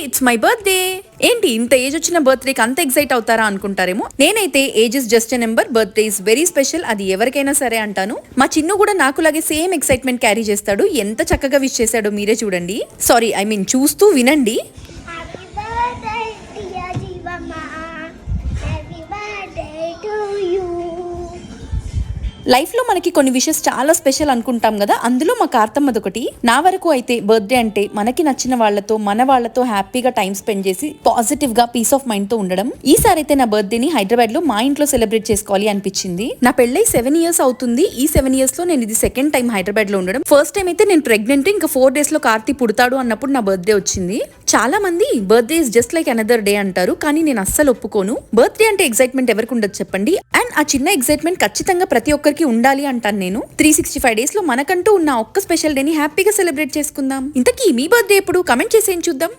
It's my birthday. ఏంటి ఇంత age వచ్చిన బర్త్డేకి అంత ఎక్సైట్ అవుతారా అనుకుంటారేమో. నేనైతే age is just a number, birthday is very special, అది ఎవరికైనా సరే అంటాను. మా చిన్ను కూడా నాకులాగే సేమ్ ఎక్సైట్మెంట్ క్యారీ చేస్తాడు. ఎంత చక్కగా విష్ చేశాడో మీరే చూడండి. సారీ, ఐ మీన్ చూస్తూ వినండి. లైఫ్ లో మనకి కొన్ని విషెస్ చాలా స్పెషల్ అనుకుంటాం కదా, అందులో మా కార్తమ్మది ఒకటి. నా వరకు అయితే బర్త్డే అంటే మనకి నచ్చిన వాళ్ళతో మన వాళ్ళతో హ్యాపీగా టైం స్పెండ్ చేసి పాజిటివ్ గా పీస్ ఆఫ్ మైండ్ తో ఉండడం. ఈసారి అయితే నా బర్త్డేని హైదరాబాద్ లో మా ఇంట్లో సెలబ్రేట్ చేసుకోవాలి అనిపించింది. నా పెళ్ళై 7 years అవుతుంది. ఈ 7 years లో నేను ఇది సెకండ్ టైం హైదరాబాద్ లో ఉండడం. ఫస్ట్ టైం అయితే నేను ప్రెగ్నెంట్, ఇంకా 4 days లో కార్తీ పుడతాడు అన్నప్పుడు నా బర్త్డే వచ్చింది. చాలా మంది birthday is just like another day అంటారు, కానీ నేను అస్సలు ఒప్పుకోను. బర్త్డే అంటే ఎక్సైట్మెంట్ ఎవరికి ఉండదు చెప్పండి. అండ్ ఆ చిన్న ఎక్సైట్మెంట్ ఖచ్చితంగా ప్రతి ఒక్కరికి ఉండాలి అంటాను నేను. 365 days లో మనకంటూ ఉన్న ఒక్క స్పెషల్ డేని హ్యాపీగా సెలబ్రేట్ చేసుకుందాం. ఇంతకీ మీ బర్త్డే ఎప్పుడు? కమెంట్ చేసేయండి చూద్దాం.